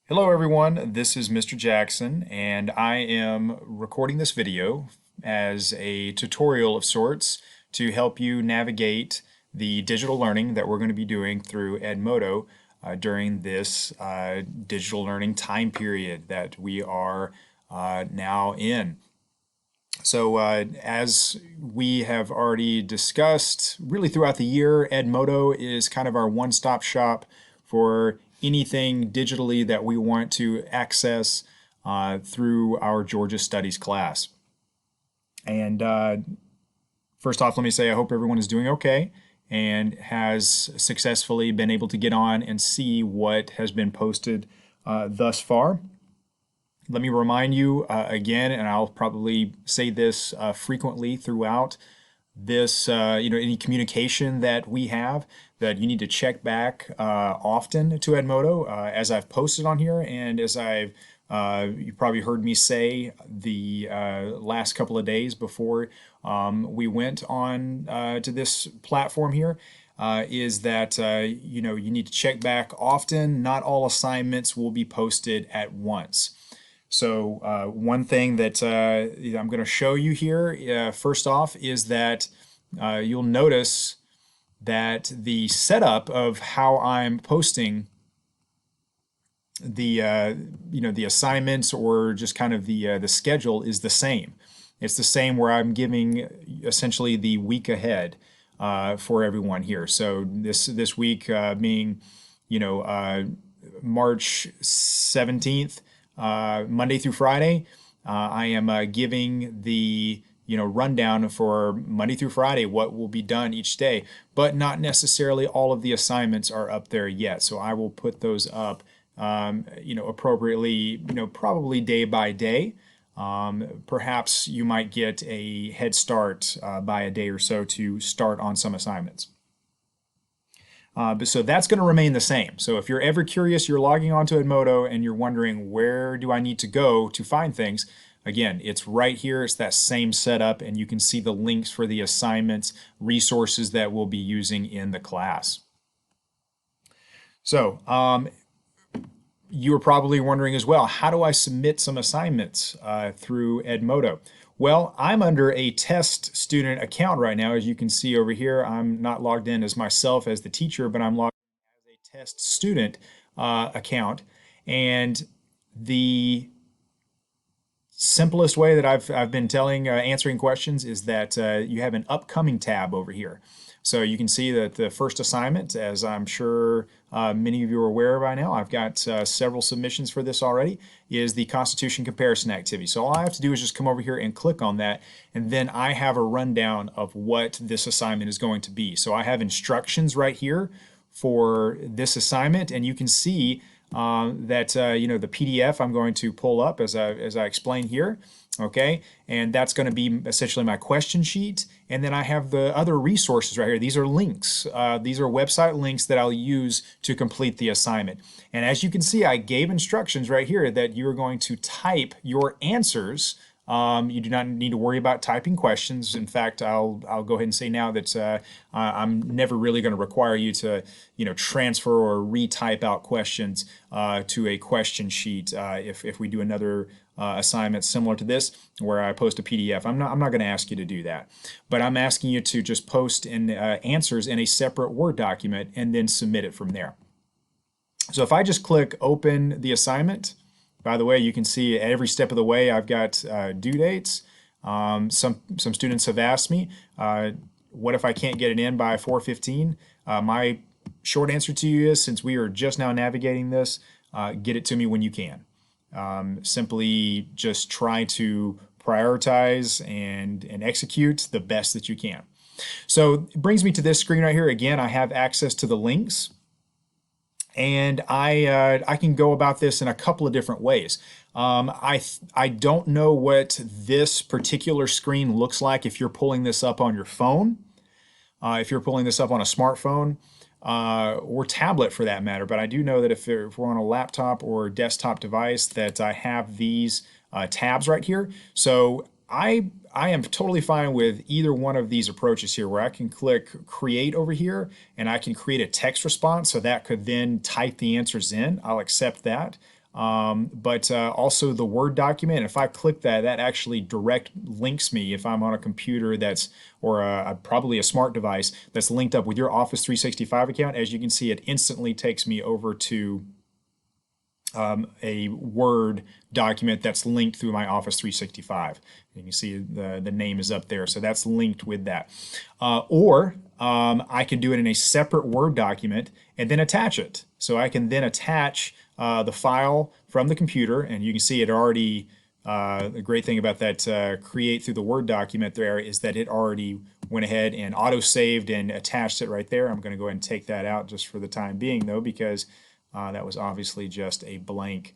Hello everyone, this is Mr. Jackson and I am recording this video as a tutorial of sorts to help you navigate the digital learning that we're going to be doing through Edmodo during this digital learning time period that we are now in. So as we have already discussed, really throughout the year, Edmodo is kind of our one-stop shop for anything digitally that we want to access through our Georgia Studies class. And first off, let me say I hope everyone is doing okay and has successfully been able to get on and see what has been posted thus far. Let me remind you again, and I'll probably say this frequently throughout this, any communication that we have, that you need to check back often to Edmodo, as I've posted on here, and as you probably heard me say the last couple of days before we went on to this platform here. Is that you need to check back often. Not all assignments will be posted at once. So one thing that I'm going to show you here, first off, is that you'll notice that the setup of how I'm posting the the assignments, or just kind of the schedule, is the same. It's the same where I'm giving essentially the week ahead for everyone here. So this week being March 17th. Monday through Friday, I am giving the rundown for Monday through Friday, what will be done each day, but not necessarily all of the assignments are up there yet. So I will put those up, appropriately, probably day by day. Perhaps you might get a head start by a day or so to start on some assignments. So that's going to remain the same. So if you're ever curious, you're logging onto Edmodo and you're wondering where do I need to go to find things, again, it's right here. It's that same setup, and you can see the links for the assignments, resources that we'll be using in the class. So you were probably wondering as well, how do I submit some assignments through Edmodo? Well, I'm under a test student account right now. As you can see over here, I'm not logged in as myself as the teacher, but I'm logged in as a test student account. And the simplest way that I've been answering questions is that you have an upcoming tab over here. So you can see that the first assignment, as I'm sure many of you are aware by now, I've got several submissions for this already, is the Constitution comparison activity. So all I have to do is just come over here and click on that, and then I have a rundown of what this assignment is going to be. So I have instructions right here for this assignment, and you can see that the PDF I'm going to pull up as I explain here. Okay, and that's going to be essentially my question sheet, and then I have the other resources right here. These are links. These are website links that I'll use to complete the assignment. And as you can see, I gave instructions right here that you're going to type your answers. You do not need to worry about typing questions. In fact, I'll go ahead and say now that I'm never really going to require you to transfer or retype out questions to a question sheet if we do another assignment similar to this where I post a PDF. I'm not going to ask you to do that, but I'm asking you to just post in answers in a separate Word document and then submit it from there. So if I just click open the assignment, by the way, you can see every step of the way I've got due dates. Some students have asked me, what if I can't get it in by 4:15? My short answer to you is, since we are just now navigating this, get it to me when you can. Simply just try to prioritize and execute the best that you can. So it brings me to this screen right here. Again, I have access to the links, and I can go about this in a couple of different ways. I don't know what this particular screen looks like if you're pulling this up on your phone, if you're pulling this up on a smartphone, or tablet for that matter. But I do know that if we're on a laptop or desktop device, that I have these tabs right here. So I am totally fine with either one of these approaches here, where I can click create over here and I can create a text response, so that could then type the answers in. I'll accept that. but also the Word document. If I click that, that actually direct links me if I'm on a computer that's, or probably a smart device that's linked up with your Office 365 account. As you can see, it instantly takes me over to a Word document that's linked through my Office 365. You can see the name is up there, so that's linked with that. Or I can do it in a separate Word document and then attach it. So I can then attach the file from the computer, and you can see it already. The great thing about that create through the Word document there is that it already went ahead and auto-saved and attached it right there. I'm going to go ahead and take that out just for the time being, though, because that was obviously just a blank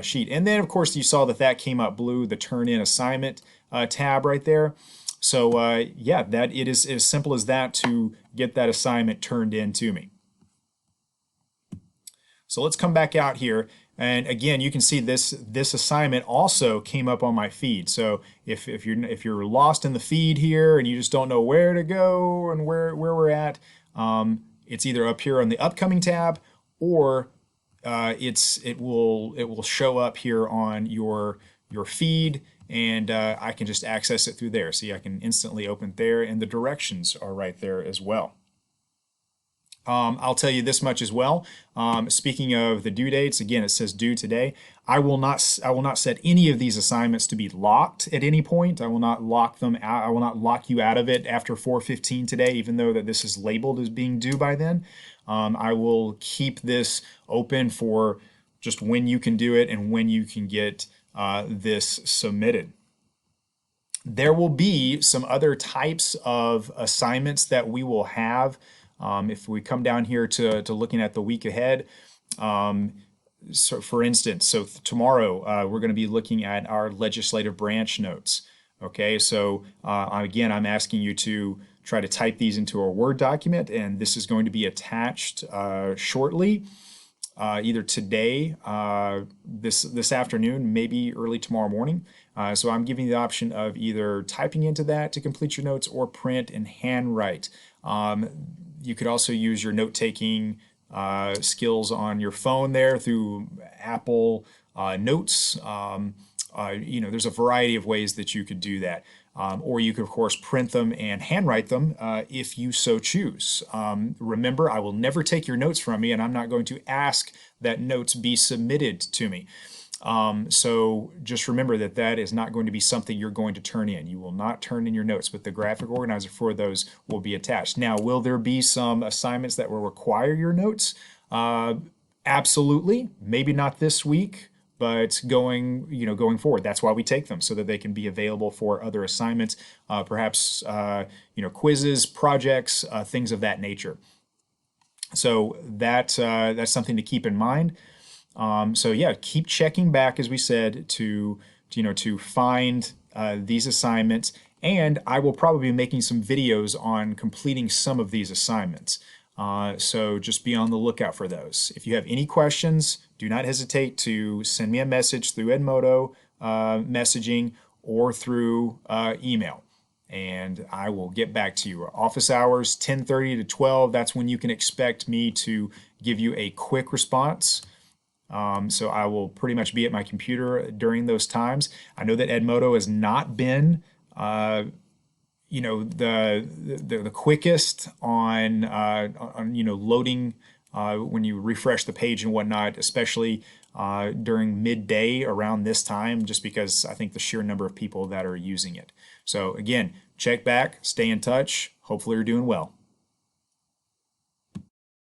sheet. And then, of course, you saw that that came up blue, the Turn In Assignment tab right there. So, yeah, that it is as simple as that to get that assignment turned in to me. So let's come back out here. And again, you can see this assignment also came up on my feed. So if you're lost in the feed here and you just don't know where to go and where we're at, it's either up here on the upcoming tab, or it will show up here on your feed, and I can just access it through there. See, I can instantly open it there, and the directions are right there as well. I'll tell you this much as well. Speaking of the due dates, again, it says due today. I will not set any of these assignments to be locked at any point. I will not lock them out. I will not lock you out of it after 4:15 today, even though that this is labeled as being due by then. I will keep this open for just when you can do it and when you can get this submitted. There will be some other types of assignments that we will have. If we come down here to looking at the week ahead, so for instance, tomorrow we're going to be looking at our legislative branch notes. Okay, so again, I'm asking you to try to type these into a Word document, and this is going to be attached shortly, either today, this afternoon, maybe early tomorrow morning. So I'm giving you the option of either typing into that to complete your notes or print and handwrite. You could also use your note-taking skills on your phone there through Apple Notes. There's a variety of ways that you could do that. Or you could, of course, print them and handwrite them if you so choose. Remember, I will never take your notes from me, and I'm not going to ask that notes be submitted to me. So just remember that that is not going to be something you're going to turn in. You will not turn in your notes, but the graphic organizer for those will be attached. Now, will there be some assignments that will require your notes? Absolutely. Maybe not this week, but going forward. That's why we take them, so that they can be available for other assignments, perhaps quizzes, projects, things of that nature. So that's something to keep in mind. So yeah, keep checking back, as we said, to find these assignments, and I will probably be making some videos on completing some of these assignments. So just be on the lookout for those. If you have any questions, do not hesitate to send me a message through Edmodo messaging or through email, and I will get back to you. Office hours 10:30 to 12. That's when you can expect me to give you a quick response. So I will pretty much be at my computer during those times. I know that Edmodo has not been, the quickest on loading when you refresh the page and whatnot, especially during midday around this time, just because I think the sheer number of people that are using it. So again, check back, stay in touch. Hopefully you're doing well.